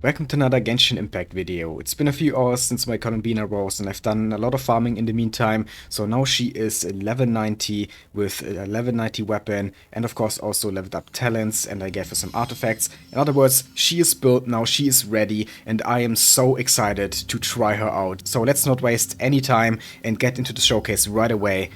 Welcome to another Genshin Impact video. It's been a few hours since my Columbina rose and I've done a lot of farming in the meantime. So now she is level 90 with a level 90 weapon and of course also leveled up talents, and I gave her some artifacts. In other words, she is built now, she is ready, and I am so excited to try her out. So let's not waste any time and get into the showcase right away.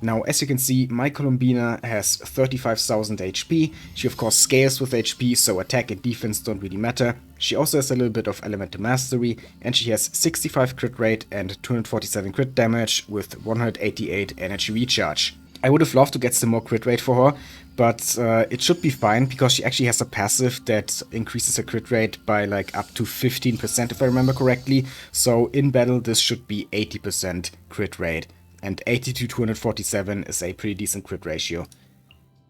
Now, as you can see, my Columbina has 35,000 HP. She of course scales with HP, so attack and defense don't really matter. She also has a little bit of elemental mastery, and she has 65 crit rate and 247 crit damage with 188 energy recharge. I would have loved to get some more crit rate for her, but it should be fine because she actually has a passive that increases her crit rate by like up to 15% if I remember correctly. So in battle this should be 80% crit rate. And 80 to 247 is a pretty decent crit ratio.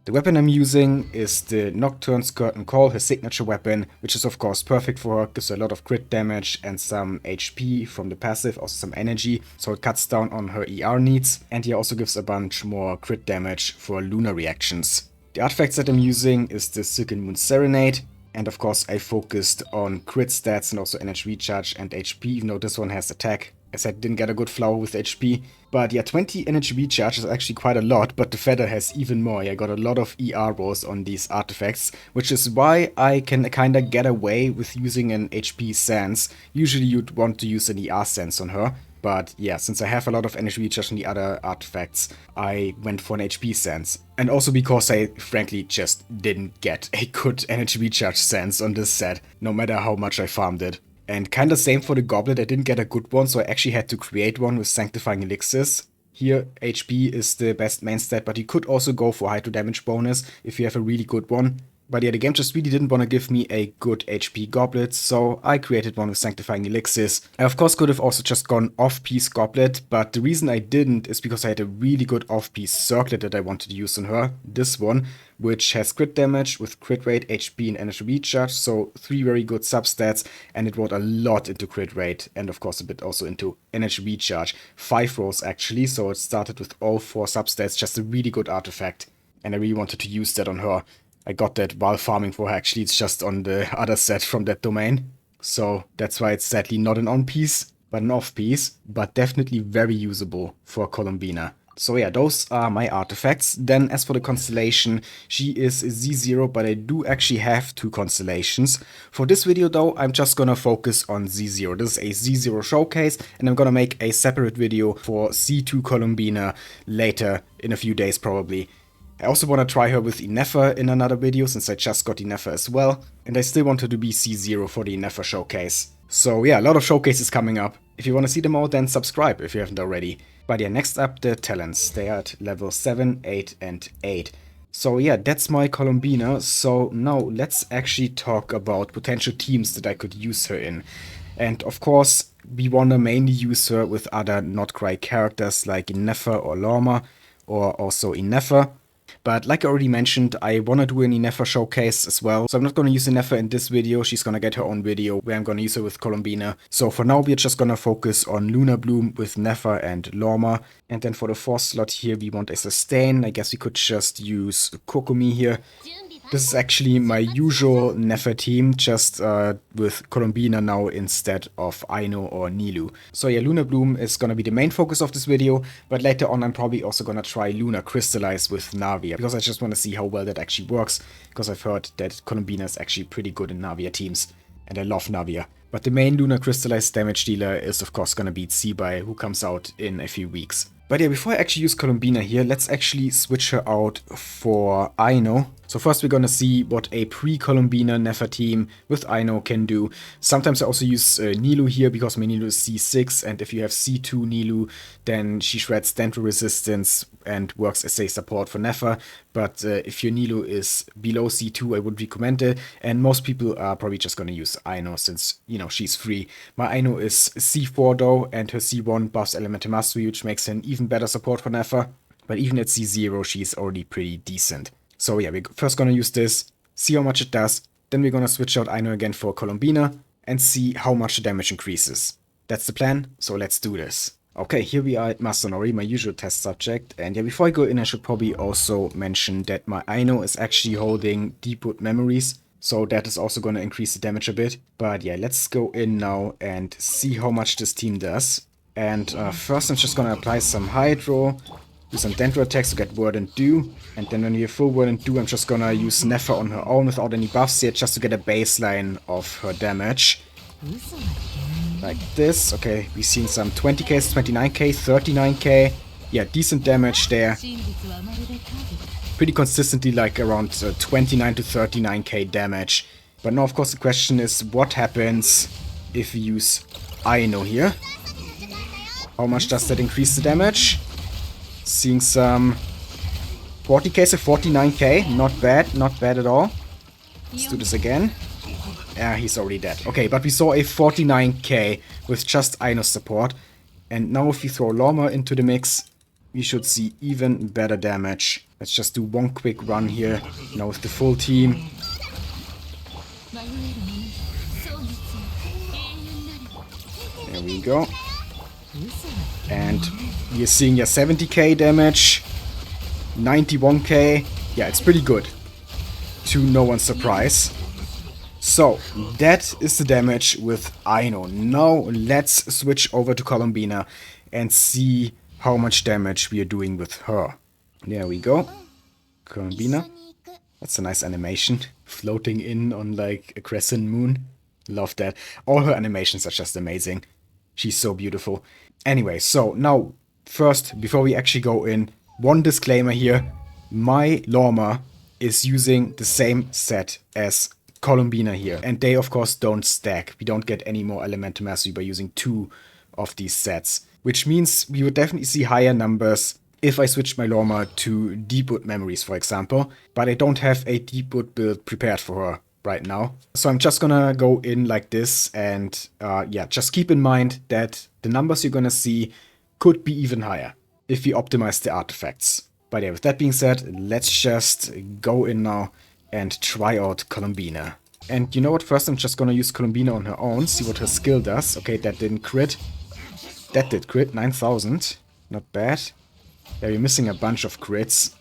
The weapon I'm using is the Nocturne's Curtain Call, her signature weapon, which is of course perfect for her, gives her a lot of crit damage and some HP from the passive, also some energy, so it cuts down on her ER needs, and he also gives a bunch more crit damage for lunar reactions. The artifacts that I'm using is the Silken Moon Serenade, and of course I focused on crit stats and also energy recharge and HP, even though this one has attack. As I didn't get a good flower with HP. But yeah, 20 energy recharge is actually quite a lot, but the feather has even more. I got a lot of ER rolls on these artifacts, which is why I can kinda get away with using an HP sense. Usually you'd want to use an ER sense on her. But yeah, since I have a lot of energy recharge on the other artifacts, I went for an HP sense. And also because I frankly just didn't get a good energy recharge sense on this set, no matter how much I farmed it. And kinda same for the goblet, I didn't get a good one, so I actually had to create one with Sanctifying Elixirs. Here, HP is the best main stat, but you could also go for hydro damage bonus if you have a really good one. But yeah, the game just really didn't want to give me a good HP goblet, so I created one with Sanctifying Elixirs. I of course could have also just gone off-piece goblet, but the reason I didn't is because I had a really good off-piece circlet that I wanted to use on her, this one, which has crit damage with crit rate, HP and energy recharge, so 3 very good substats, and it brought a lot into crit rate, and of course a bit also into energy recharge. 5 rows actually, so it started with all 4 substats, just a really good artifact, and I really wanted to use that on her. I got that while farming for her, actually, it's just on the other set from that domain. So that's why it's sadly not an on-piece, but an off-piece, but definitely very usable for Columbina. So yeah, those are my artifacts. Then as for the constellation, she is Z0, but I do actually have 2 constellations. For this video though, I'm just gonna focus on Z0. This is a Z0 showcase, and I'm gonna make a separate video for C2 Columbina later in a few days probably. I also want to try her with Inefer in another video, since I just got Inefer as well, and I still want her to be C0 for the Inefer showcase. So yeah, a lot of showcases coming up. If you want to see them all, then subscribe if you haven't already. But yeah, next up the talents. They are at level 7, 8 and 8. So yeah, that's my Columbina. So now let's actually talk about potential teams that I could use her in. And of course, we want to mainly use her with other Nod-Krai characters like Inefer or Lorma, or also Inefer. But like I already mentioned, I want to do an Inefer showcase as well. So I'm not going to use Inefer in this video. She's going to get her own video where I'm going to use her with Columbina. So for now, we're just going to focus on Lunar-Bloom with Inefer and Lorma. And then for the 4th slot here, we want a sustain. I guess we could just use Kokomi here. This is actually my usual Inefer team, just with Columbina now instead of Aino or Nilou. So yeah, Lunar-Bloom is gonna be the main focus of this video, but later on I'm probably also gonna try Lunar-Crystallize with Navia, because I just want to see how well that actually works, because I've heard that Columbina is actually pretty good in Navia teams, and I love Navia. But the main Lunar-Crystallize damage dealer is of course gonna be Tsibai, who comes out in a few weeks. But yeah, before I actually use Columbina here, let's actually switch her out for Aino. So first we're gonna see what a pre-Columbina Nefer team with Aino can do. Sometimes I also use Nilou here because my Nilou is C6, and if you have C2 Nilou, then she shreds dental resistance and works as a support for Nefer. But if your Nilou is below C2, I would recommend it. And most people are probably just gonna use Aino since, you know, she's free. My Aino is C4 though, and her C1 buffs Elemental Mastery, which makes her an even better support for Nefer. But even at C0, she's already pretty decent. So yeah, we're first gonna use this, see how much it does, then we're gonna switch out Aino again for Columbina, and see how much the damage increases. That's the plan, so let's do this. Okay, here we are at Masanori, my usual test subject, and yeah, before I go in I should probably also mention that my Aino is actually holding Deepwood Memories. So that is also going to increase the damage a bit. But yeah, let's go in now and see how much this team does. And first I'm just going to apply some Hydro, do some Dendro attacks to get Word and Do. And then when we have full Word and Do, I'm just going to use Neffa on her own without any buffs yet, just to get a baseline of her damage. Like this. Okay, we've seen some 20k, 29k, 39k. Yeah, decent damage there. Pretty consistently like around 29 to 39k damage. But now of course the question is, what happens if we use Aino here? How much does that increase the damage? Seeing some 40k, so 49k. Not bad, not bad at all. Let's do this again. Yeah, he's already dead. Okay, but we saw a 49k with just Aino's support. And now if we throw Lorma into the mix, we should see even better damage. Let's just do one quick run here, now with the full team. There we go. And we're seeing 70k damage, 91k. Yeah, it's pretty good, to no one's surprise. So, that is the damage with Aino. Now, let's switch over to Columbina and see how much damage we are doing with her. There we go. Columbina. That's a nice animation. Floating in on like a crescent moon. Love that. All her animations are just amazing. She's so beautiful. Anyway, so now, first, before we actually go in, one disclaimer here. My Lorma is using the same set as Columbina here. And they, of course, don't stack. We don't get any more elemental mastery by using 2 of these sets. Which means we would definitely see higher numbers if I switch my Lorma to Deepwood Memories, for example. But I don't have a Deepwood build prepared for her right now. So I'm just gonna go in like this. And yeah, just keep in mind that the numbers you're gonna see could be even higher if we optimize the artifacts. But yeah, with that being said, let's just go in now and try out Columbina. And you know what? First I'm just gonna use Columbina on her own, see what her skill does. Okay, that didn't crit. That did crit, 9,000. Not bad. Yeah, we're missing a bunch of crits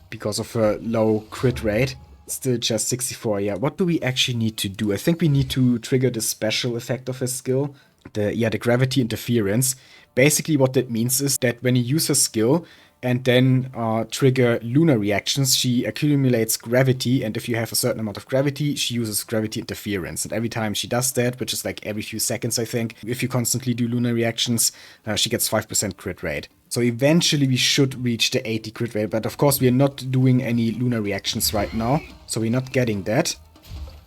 because of her low crit rate. Still just 64. Yeah, what do we actually need to do? I think we need to trigger the special effect of her skill. The gravity interference. Basically what that means is that when you use her skill and then trigger lunar reactions, she accumulates gravity, and if you have a certain amount of gravity, she uses gravity interference. And every time she does that, which is like every few seconds, I think, if you constantly do lunar reactions, she gets 5% crit rate. So eventually we should reach the 80 crit rate, but of course we are not doing any lunar reactions right now, so we're not getting that.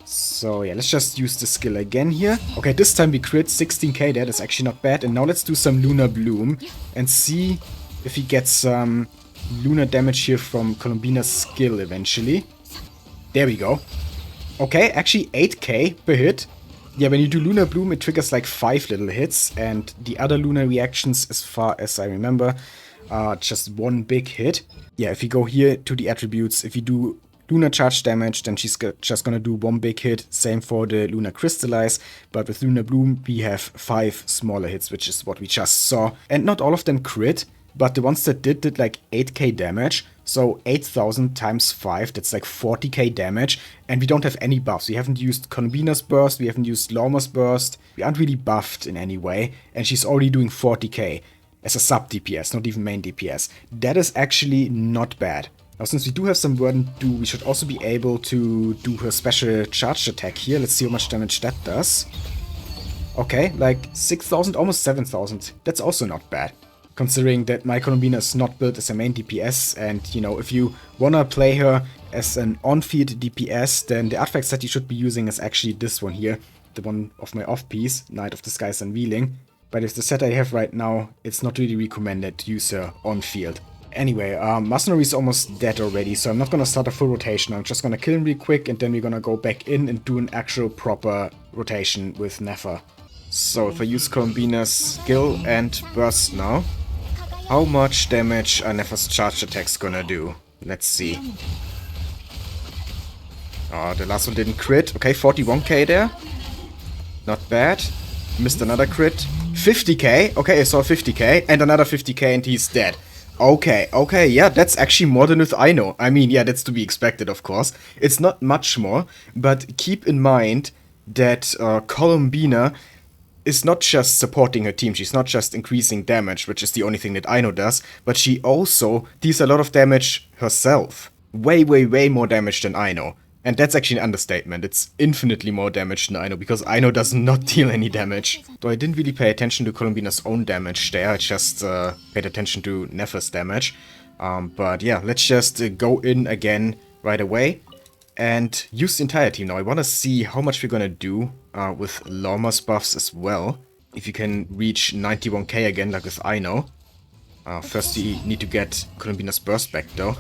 So yeah, let's just use the skill again here. Okay, this time we crit 16k there, that's actually not bad. And now let's do some Lunar-Bloom and see if he gets some lunar damage here from Columbina's skill eventually. There we go. Okay, actually 8k per hit. Yeah, when you do Lunar-Bloom, it triggers like 5 little hits, and the other lunar reactions, as far as I remember, are just 1 big hit. Yeah, if you go here to the attributes, if you do Lunar-Charged damage, then she's just gonna do 1 big hit. Same for the Lunar-Crystallize, but with Lunar-Bloom, we have 5 smaller hits, which is what we just saw. And not all of them crit, but the ones that did like 8k damage. So 8,000 times 5, that's like 40k damage. And we don't have any buffs. We haven't used Columbina's burst, we haven't used Lorma's burst. We aren't really buffed in any way. And she's already doing 40k as a sub DPS, not even main DPS. That is actually not bad. Now, since we do have some word and do, we should also be able to do her special charged attack here. Let's see how much damage that does. Okay, like 6,000, almost 7,000. That's also not bad, considering that my Columbina is not built as a main DPS, and, you know, if you wanna play her as an on-field DPS, then the artifact set you should be using is actually this one here, the one of my off-piece, Knight of the Skies Unveiling. But if the set I have right now, it's not really recommended to use her on-field. Anyway, Masanori is almost dead already, so I'm not gonna start a full rotation. I'm just gonna kill him real quick, and then we're gonna go back in and do an actual proper rotation with Neffa. So if I use Columbina's skill and burst now, how much damage are Neffa's charged attacks gonna do? Let's see. Oh, the last one didn't crit. Okay, 41k there. Not bad. Missed another crit. 50k. Okay, I saw 50k. And another 50k and he's dead. Okay, yeah, that's actually more than with Aino. I mean, yeah, that's to be expected, of course. It's not much more, but keep in mind that Columbina is not just supporting her team, she's not just increasing damage, which is the only thing that Aino does, but she also deals a lot of damage herself. Way more damage than Aino. And that's actually an understatement. It's infinitely more damage than Aino, because Aino does not deal any damage. Though I didn't really pay attention to Columbina's own damage there, I just paid attention to Nefer's damage. But yeah, let's just go in again right away and use the entire team. Now I want to see how much we're gonna do with Lorma's buffs as well. If you can reach 91k again, like with Aino. First you need to get Columbina's burst back though.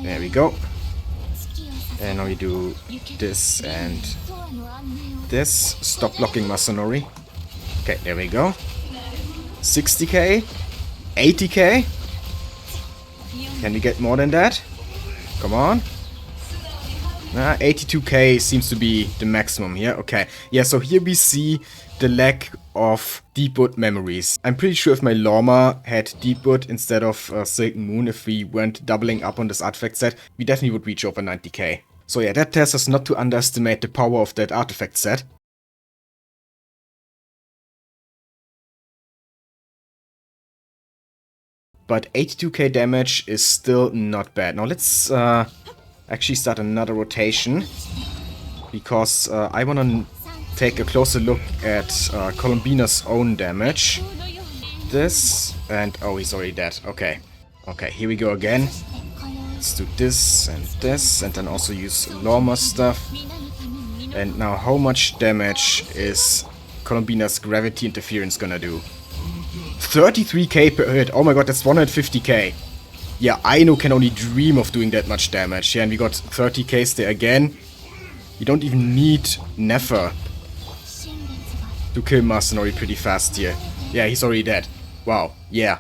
There we go. And now you do this and this. Stop blocking Masanori. Okay, there we go. 60k? 80k? Can we get more than that? Come on. 82k seems to be the maximum here. Okay, yeah, so here we see the lack of deep wood memories. I'm pretty sure if my Lorma had deep wood instead of Silken Moon, if we weren't doubling up on this artifact set, we definitely would reach over 90k. So yeah, that tells us not to underestimate the power of that artifact set. But 82k damage is still not bad. Now let's actually start another rotation, because I want to take a closer look at Columbina's own damage. This, and oh, he's already dead. Okay, here we go again. Let's do this, and then also use Lorma's stuff. And now how much damage is Columbina's gravity interference gonna do? 33k per hit. Oh my god, that's 150k. Yeah, Aino can only dream of doing that much damage. Yeah, and we got 30k there again. You don't even need Nefer to kill Masanori pretty fast here. Yeah, he's already dead. Wow, yeah.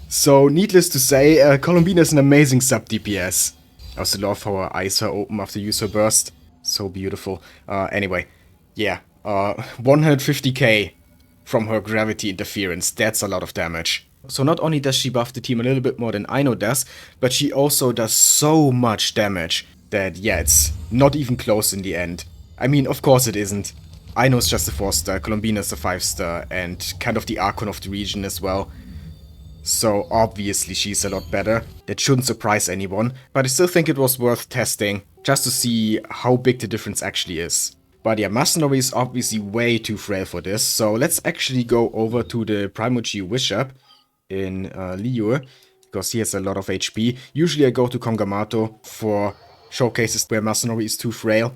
So, needless to say, Columbina is an amazing sub DPS. I also love how her eyes are open after you use her burst. So beautiful. Anyway, yeah, 150k from her gravity interference. That's a lot of damage. So not only does she buff the team a little bit more than Aino does, but she also does so much damage that, yeah, it's not even close in the end. I mean, of course it isn't. Aino's just a 4-star, Columbina's a 5-star, and kind of the Archon of the region as well. So obviously she's a lot better. That shouldn't surprise anyone, but I still think it was worth testing, just to see how big the difference actually is. But yeah, Masanori is obviously way too frail for this, so let's actually go over to the Primo Geovishap in Liu, because he has a lot of HP. Usually I go to Kongamato for showcases where Masanori is too frail,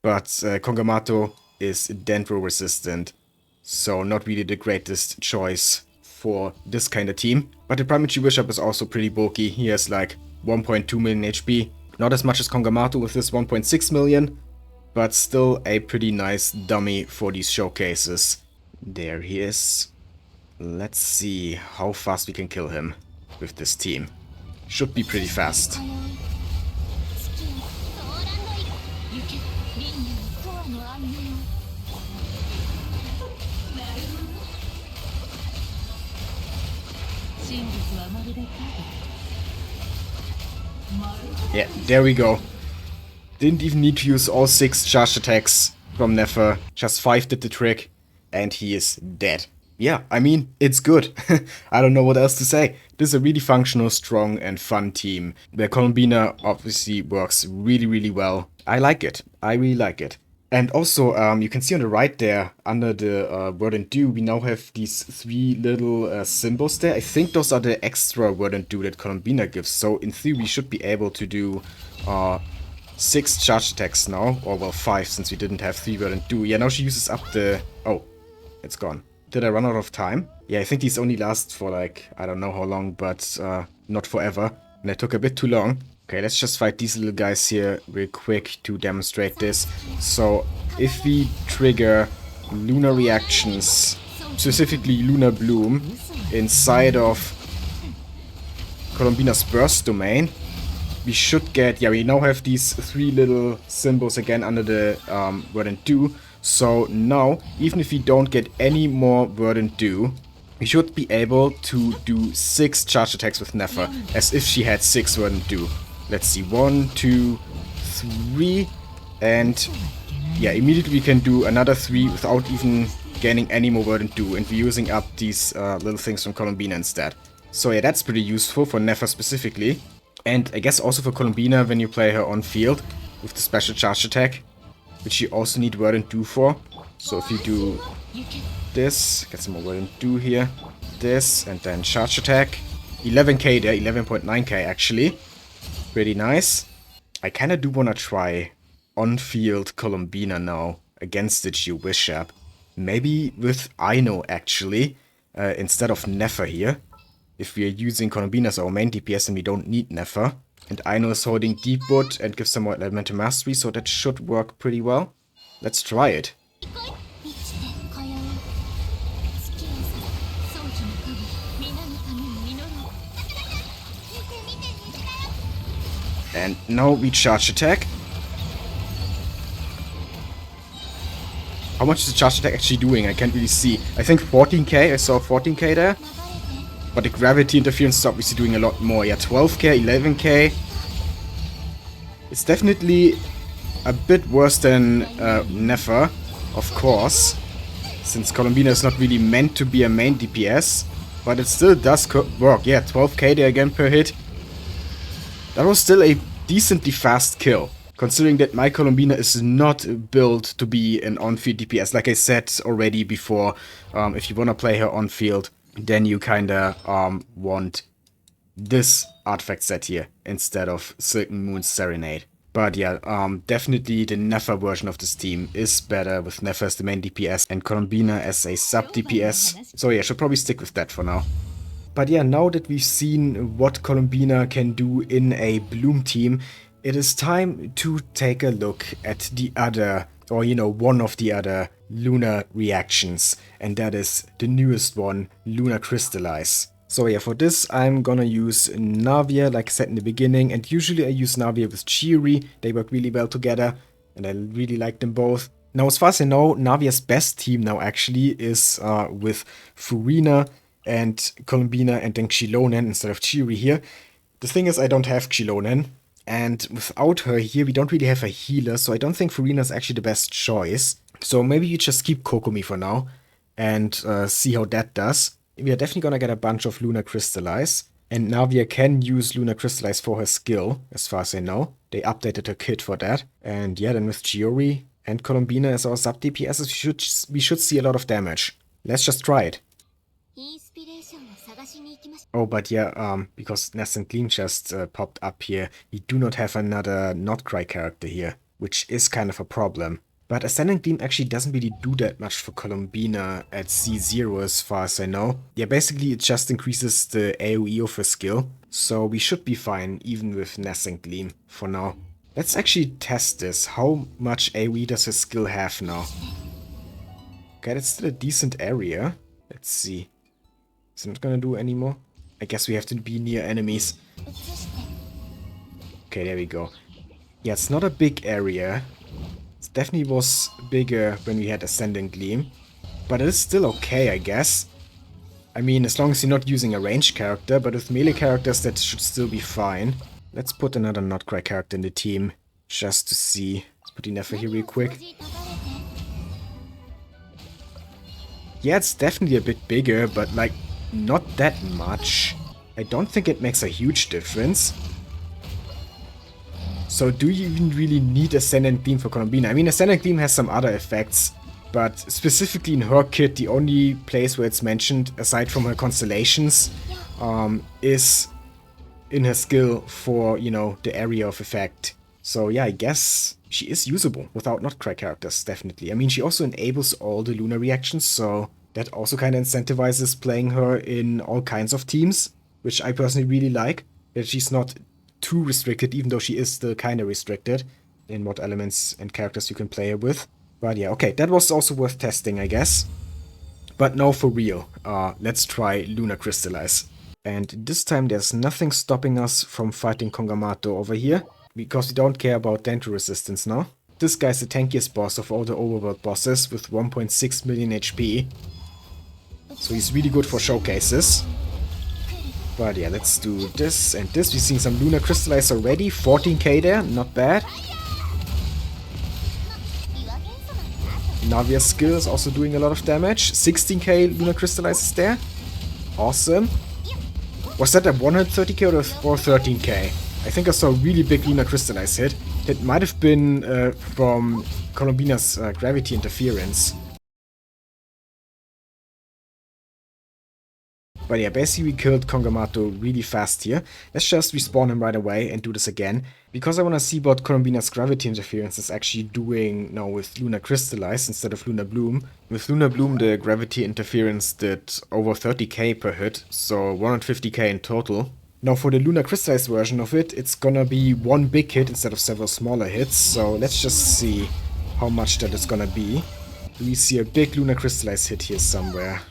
but Kongamato is Dendro resistant, so not really the greatest choice for this kind of team. But the Primo Geovishap is also pretty bulky. He has like 1.2 million HP, not as much as Kongamato with this 1.6 million, but still a pretty nice dummy for these showcases. There he is. Let's see how fast we can kill him with this team. Should be pretty fast. Yeah, there we go. Didn't even need to use all 6 charged attacks from Nefer. Just 5 did the trick, and he is dead. Yeah, I mean, it's good. I don't know what else to say. This is a really functional, strong, and fun team, where Columbina obviously works really well. I like it. I really like it. And also, you can see on the right there, under the Word and Do, we now have these 3 little symbols there. I think those are the extra Word and Do that Columbina gives. So in theory, we should be able to do 6 charge attacks now. Or well, 5, since we didn't have 3 Word and Do. Yeah, now she uses up the... Oh, it's gone. Did I run out of time? Yeah, I think these only last for like, I don't know how long, but not forever. And it took a bit too long. Okay, let's just fight these little guys here real quick to demonstrate this. So, if we trigger lunar reactions, specifically Lunar-Bloom, inside of Columbina's burst domain, we should get, yeah, we now have these 3 little symbols again under the Word and Do. So now, even if we don't get any more Word and Do, we should be able to do 6 charge attacks with Neffa, as if she had 6 Verdant Do. Let's see, 1, 2, 3, and yeah, immediately we can do another 3 without even gaining any more Verdant Do, and we're using up these little things from Columbina instead. So yeah, that's pretty useful for Neffa specifically, and I guess also for Columbina when you play her on field with the special charge attack, which you also need Verdant Do for. So if you do this, get some more Verdant Do here, this, and then charge attack. 11k there, 11.9k actually. Pretty nice. I kinda do wanna try on-field Columbina now against the Geovishap. Maybe with Aino actually, instead of Neffa here. If we are using Columbina as our main DPS and we don't need Neffa. And Aino is holding Deep Wood and gives some more elemental mastery, so that should work pretty well. Let's try it. And now we charge attack. How much is the charge attack actually doing? I can't really see. I think 14k. I saw 14k there. But the gravity interference is obviously doing a lot more. Yeah, 12k, 11k. It's definitely a bit worse than Neffa, of course. Since Columbina is not really meant to be a main DPS. But it still does work. Yeah, 12k there again per hit. That was still a decently fast kill, considering that my Columbina is not built to be an on-field DPS. Like I said already before, if you want to play her on-field, then you kinda want this artifact set here instead of Silken Moon's Serenade. But yeah, definitely the Neffa version of this team is better with Neffa as the main DPS and Columbina as a sub-DPS. So yeah, should probably stick with that for now. But yeah, now that we've seen what Columbina can do in a Bloom team, it is time to take a look at the other, or you know, one of the other Lunar reactions. And that is the newest one, Lunar-Crystallize. So yeah, for this I'm gonna use Navia, like I said in the beginning, and usually I use Navia with Chiori. They work really well together, and I really like them both. Now, as far as I know, Navia's best team now actually is with Furina and Columbina and then Xilonen instead of Chiori here. The thing is, I don't have Xilonen, and without her here, we don't really have a healer, so I don't think Furina is actually the best choice. So maybe you just keep Kokomi for now and see how that does. We are definitely gonna get a bunch of Lunar-Crystallize, and Navia can use Lunar-Crystallize for her skill, as far as I know. They updated her kit for that. And yeah, then with Chiori and Columbina as our sub-DPSs, we should see a lot of damage. Let's just try it. Oh, but yeah, because Nascent Gleam just popped up here, we do not have another Nod-Krai character here, which is kind of a problem. But Ascendant Gleam actually doesn't really do that much for Columbina at C0 as far as I know. Yeah, basically it just increases the AoE of her skill, so we should be fine even with Nascent Gleam for now. Let's actually test this. How much AoE does her skill have now? Okay, that's still a decent area. Let's see. Is it not gonna do anymore? I guess we have to be near enemies. Okay, there we go. Yeah, it's not a big area. It definitely was bigger when we had Ascendant Gleam. But it is still okay, I guess. I mean, as long as you're not using a ranged character, but with melee characters that should still be fine. Let's put another Nod-Krai character in the team, just to see. Let's put Neffa here real quick. Yeah, it's definitely a bit bigger, but like, not that much. I don't think it makes a huge difference. So do you even really need Ascendant Gleam for Columbina? I mean, Ascendant Gleam has some other effects, but specifically in her kit, the only place where it's mentioned, aside from her constellations, is in her skill for, you know, the area of effect. So yeah, I guess she is usable without Nod-Krai characters, definitely. I mean, she also enables all the Lunar reactions, so that also kind of incentivizes playing her in all kinds of teams, which I personally really like, that she's not too restricted, even though she is still kind of restricted in what elements and characters you can play her with. But yeah, okay, that was also worth testing, I guess. But now for real, let's try Lunar-Crystallize. And this time there's nothing stopping us from fighting Kongamato over here, because we don't care about Dendro resistance now. This guy's the tankiest boss of all the overworld bosses with 1.6 million HP. So he's really good for showcases. But yeah, let's do this and this. We're seeing some Lunar-Crystallize already. 14k there, not bad. Navia's skill is also doing a lot of damage. 16k Lunar-Crystallize is there. Awesome. Was that a 130k or 13k? I think I saw a really big Lunar-Crystallize hit. It might have been from Columbina's gravity interference. But yeah, basically we killed Kongamato really fast here. Let's just respawn him right away and do this again. Because I want to see what Columbina's gravity interference is actually doing now with Lunar-Crystallize instead of Lunar-Bloom. With Lunar-Bloom the gravity interference did over 30k per hit, so 150k in total. Now for the Lunar-Crystallize version of it, it's gonna be one big hit instead of several smaller hits. So let's just see how much that is gonna be. Do we see a big Lunar-Crystallize hit here somewhere?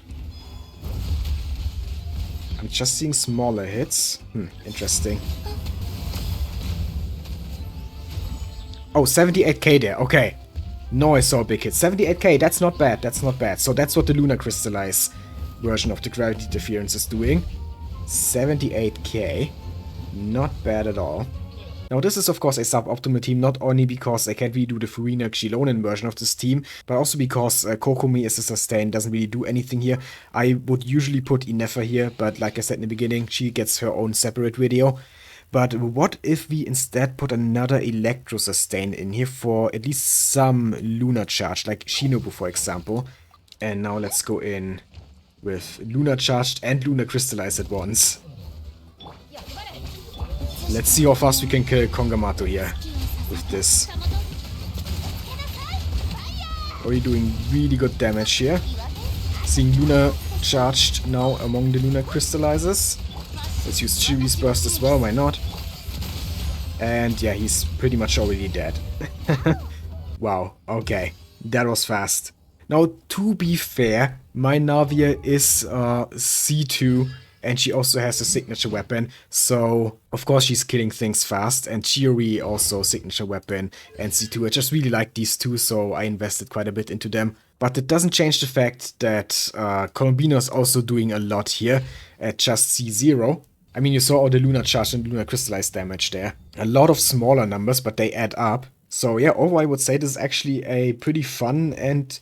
I'm just seeing smaller hits. Interesting. Oh, 78k there. Okay. No, I saw a big hit. 78k, that's not bad. That's not bad. So that's what the Lunar-Crystallize version of the gravity interference is doing. 78k. Not bad at all. Now this is of course a suboptimal team, not only because I can't really do the Furina Xilonen version of this team, but also because Kokomi as a sustain doesn't really do anything here. I would usually put Inefa here, but like I said in the beginning, she gets her own separate video. But what if we instead put another Electro sustain in here for at least some Lunar-Charged, like Shinobu for example. And now let's go in with Lunar-Charged and Lunar-Crystallize at once. Let's see how fast we can kill Kongamato here with this. Already doing really good damage here. Seeing Lunar-Charged now among the Lunar-Crystallizes. Let's use Chiori's burst as well, why not? And yeah, he's pretty much already dead. Wow, okay. That was fast. Now, to be fair, my Navia is C2. And she also has a signature weapon, so of course she's killing things fast. And Chiori also signature weapon and C2. I just really like these two, so I invested quite a bit into them. But it doesn't change the fact that Columbina is also doing a lot here at just C0. I mean, you saw all the Lunar-Charged and Lunar-Crystallize damage there. A lot of smaller numbers, but they add up. So yeah, overall I would say this is actually a pretty fun and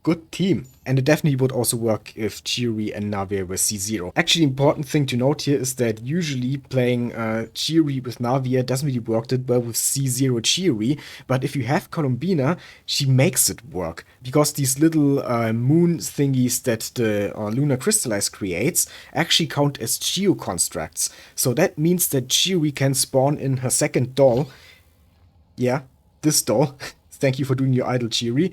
good team. And it definitely would also work if Chiori and Navia were C0. Actually, important thing to note here is that usually playing Chiori with Navia doesn't really work that well with C0 Chiori, but if you have Columbina, she makes it work. Because these little moon thingies that the Lunar-Crystallize creates actually count as Geo constructs. So that means that Chiori can spawn in her second doll. Yeah, this doll. Thank you for doing your idle, Chiori.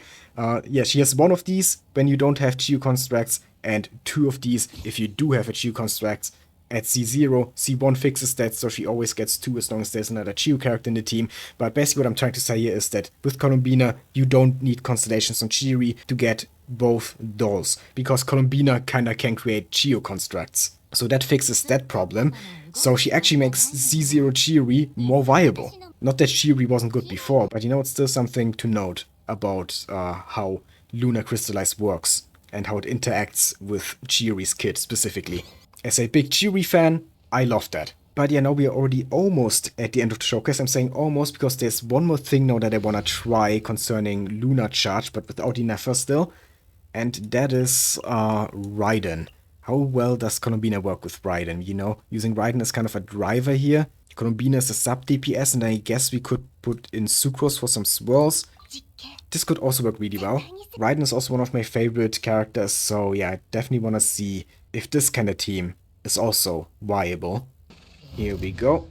Yeah, she has one of these when you don't have Geo constructs, and two of these if you do have a Geo constructs. At C0, C1 fixes that, so she always gets two as long as there's another Geo character in the team. But basically what I'm trying to say here is that with Columbina, you don't need constellations on Chiori to get both dolls, because Columbina kinda can create Geo constructs. So that fixes that problem. So she actually makes C0 Chiori more viable. Not that Chiori wasn't good before, but you know, it's still something to note about how Lunar-Crystallize works and how it interacts with Chiori's kit specifically. As a big Chiori fan, I love that. But yeah, now we are already almost at the end of the showcase. I'm saying almost because there's one more thing now that I want to try concerning Lunar-Charged, but without Inefa still. And that is Raiden. How well does Columbina work with Raiden? You know, using Raiden as kind of a driver here. Columbina is a sub DPS, and I guess we could put in Sucrose for some swirls. This could also work really well. Raiden is also one of my favorite characters, so yeah, I definitely want to see if this kind of team is also viable. Here we go.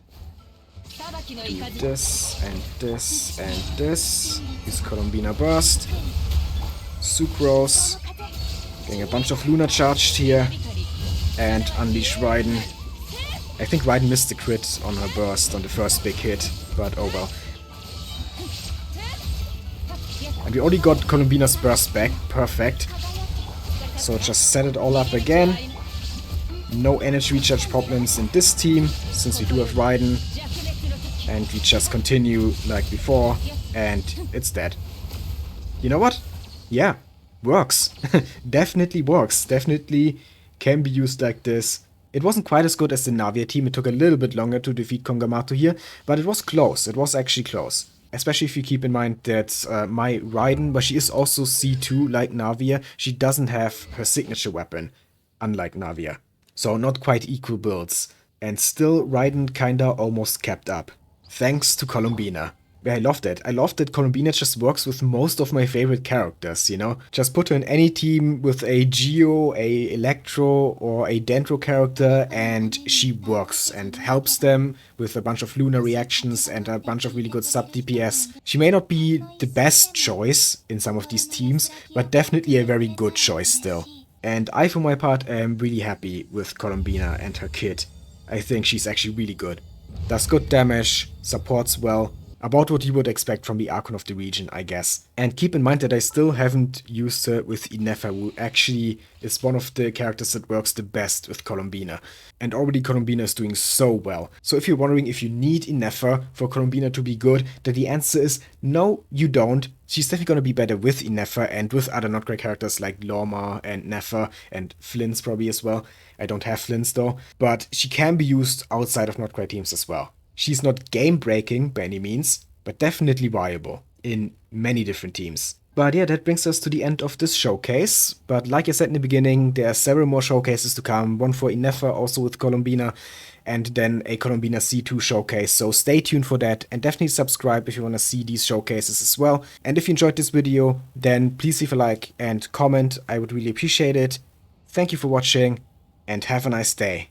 Do this, and this, and this. Use Columbina Burst. Sucrose. Getting a bunch of Lunar-Charged here. And unleash Raiden. I think Raiden missed the crit on her burst on the first big hit, but oh well. And we already got Columbina's burst back, perfect. So just set it all up again. No energy recharge problems in this team, since we do have Raiden. And we just continue like before, and it's dead. You know what? Yeah, works. Definitely works. Definitely can be used like this. It wasn't quite as good as the Navia team. It took a little bit longer to defeat Kongamato here, but it was close. It was actually close. Especially if you keep in mind that my Raiden, but she is also C2 like Navia, she doesn't have her signature weapon, unlike Navia. So not quite equal builds. And still, Raiden kinda almost kept up. Thanks to Columbina. Yeah, I loved it. I loved that Columbina just works with most of my favorite characters, you know? Just put her in any team with a Geo, a Electro, or a Dendro character, and she works and helps them with a bunch of Lunar reactions and a bunch of really good sub DPS. She may not be the best choice in some of these teams, but definitely a very good choice still. And I, for my part, am really happy with Columbina and her kit. I think she's actually really good. Does good damage, supports well, about what you would expect from the Archon of the region, I guess. And keep in mind that I still haven't used her with Inefa, who actually is one of the characters that works the best with Columbina. And already Columbina is doing so well. So if you're wondering if you need Inefa for Columbina to be good, then the answer is no, you don't. She's definitely going to be better with Inefa and with other Nod-Krai characters like Lorma and Nefer and Flynn's probably as well. I don't have Flynn's though. But she can be used outside of Nod-Krai teams as well. She's not game-breaking by any means, but definitely viable in many different teams. But yeah, that brings us to the end of this showcase. But like I said in the beginning, there are several more showcases to come. One for Inefa, also with Columbina, and then a Columbina C2 showcase. So stay tuned for that, and definitely subscribe if you want to see these showcases as well. And if you enjoyed this video, then please leave a like and comment. I would really appreciate it. Thank you for watching, and have a nice day.